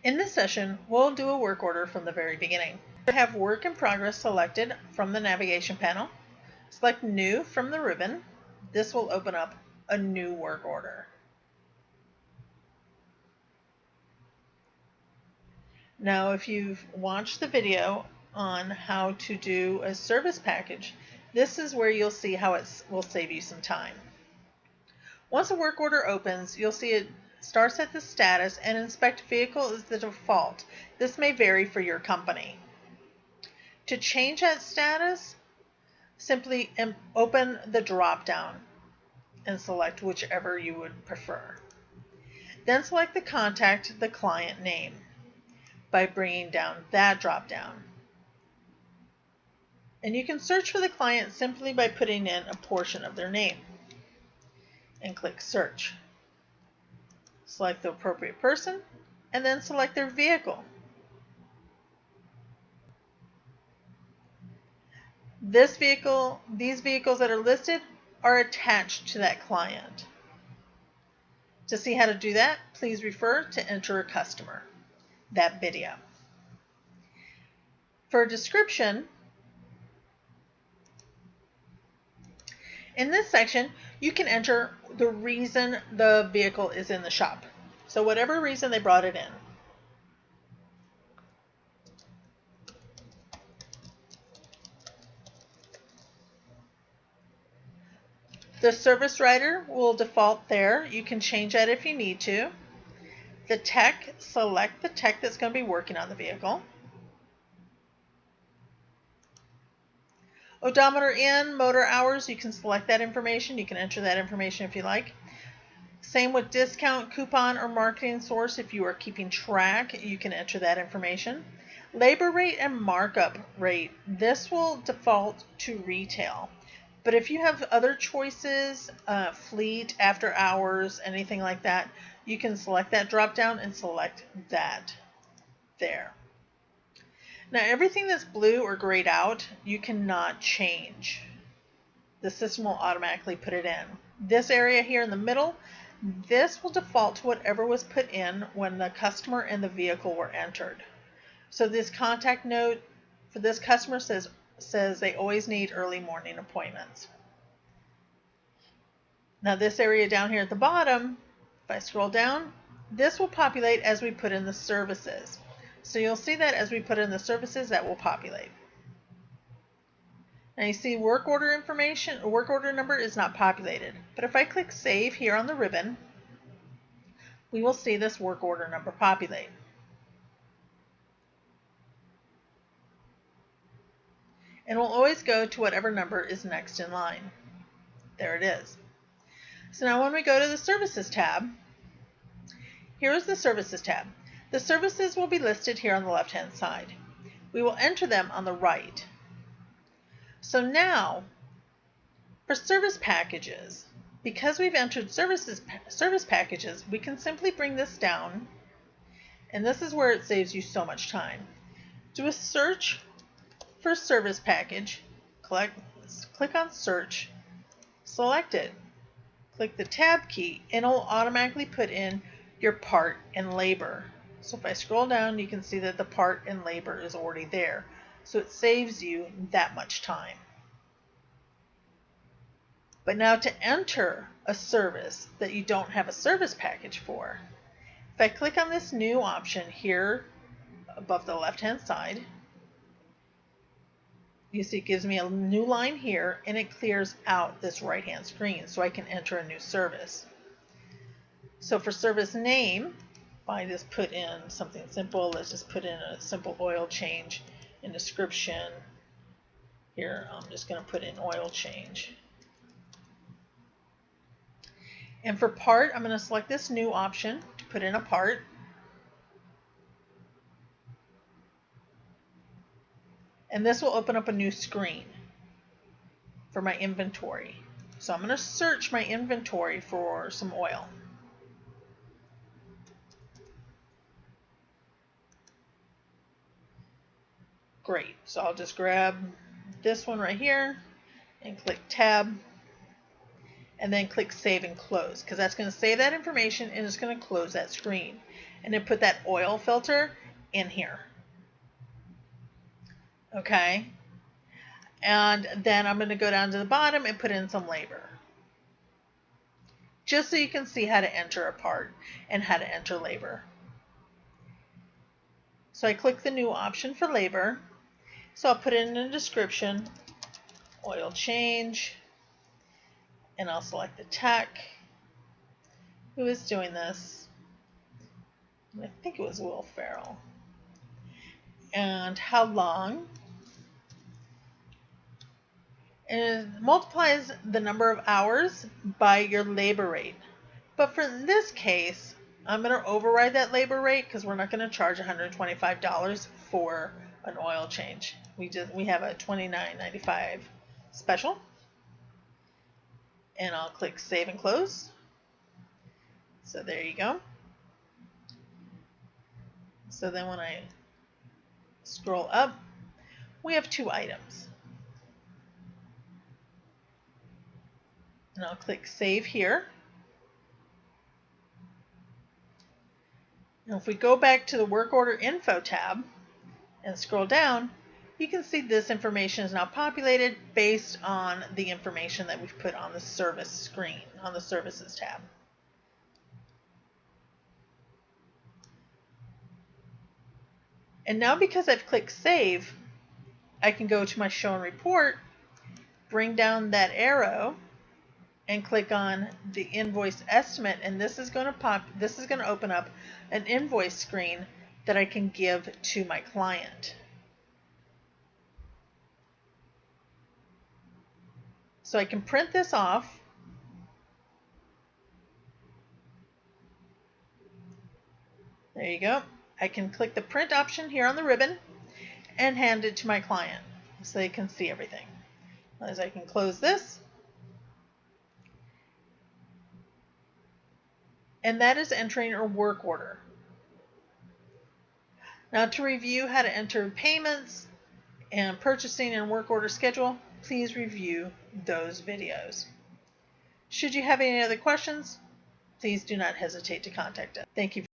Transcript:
In this session, we'll do a work order from the very beginning. We have work in progress selected from the navigation panel. Select New from the ribbon. This will open up a new work order. Now, if you've watched the video on how to do a service package, this is where you'll see how it will save you some time. Once a work order opens, you'll see it starts at the status and inspect vehicle is the default. This may vary for your company. To change that status, simply open the drop-down and select whichever you would prefer. Then select the contact the client name by bringing down that drop-down. And you can search for the client simply by putting in a portion of their name and click Search. Select the appropriate person and then select their vehicle. These vehicles that are listed are attached to that client. To see how to do that, please refer to Enter a Customer, that video. For a description, in this section, you can enter the reason the vehicle is in the shop. So whatever reason they brought it in. The service writer will default there. You can change that if you need to. The tech, select the tech that's going to be working on the vehicle. Odometer in, motor hours, you can select that information. You can enter that information if you like. Same with discount, coupon, or marketing source. If you are keeping track, you can enter that information. Labor rate and markup rate. This will default to retail. But if you have other choices, fleet, after hours, anything like that, you can select that drop down and select that there. Now everything that's blue or grayed out, you cannot change. The system will automatically put it in. This area here in the middle, this will default to whatever was put in when the customer and the vehicle were entered. So this contact note for this customer says they always need early morning appointments. Now this area down here at the bottom, if I scroll down, this will populate as we put in the services. So you'll see that as we put in the services, that will populate. Now you see work order information, work order number is not populated. But if I click Save here on the ribbon, we will see this work order number populate. And we'll always go to whatever number is next in line. There it is. So now when we go to the Services tab, here is the Services tab. The services will be listed here on the left-hand side. We will enter them on the right. So now, for service packages, because we've entered service packages, we can simply bring this down, and this is where it saves you so much time. Do a search for service package, click on Search, select it, click the Tab key, and it will automatically put in your part and labor. So if I scroll down, you can see that the part and labor is already there. So it saves you that much time. But now to enter a service that you don't have a service package for, if I click on this new option here above the left-hand side, you see it gives me a new line here and it clears out this right-hand screen so I can enter a new service. So for service name, if I just put in something simple, let's just put in a simple oil change in description. Here, I'm just going to put in oil change. And for part, I'm going to select this new option to put in a part. And this will open up a new screen for my inventory. So I'm going to search my inventory for some oil. Great. So I'll just grab this one right here and click Tab. and then click Save and Close, because that's going to save that information and it's going to close that screen. And then put that oil filter in here. Okay. And then I'm going to go down to the bottom and put in some labor, just so you can see how to enter a part and how to enter labor. So I click the new option for labor. So I'll put in a description, oil change, and I'll select the tech who is doing this. I think it was Will Farrell. And how long. And it multiplies the number of hours by your labor rate. But for this case, I'm going to override that labor rate because we're not going to charge $125 for an oil change. We have a $29.95 special. And I'll click Save and Close. So there you go. So then when I scroll up, we have 2 items. And I'll click Save here. Now if we go back to the Work Order Info tab and scroll down, you can see this information is now populated based on the information that we've put on the service screen, on the Services tab. And now because I've clicked Save, I can go to my Show and Report, bring down that arrow, and click on the invoice estimate, and this is going to open up an invoice screen that I can give to my client. So I can print this off. There you go. I can click the print option here on the ribbon and hand it to my client so they can see everything. As I can close this. And that is entering a work order. Now to review how to enter payments and purchasing and work order schedule, please review those videos. Should you have any other questions, please do not hesitate to contact us. Thank you.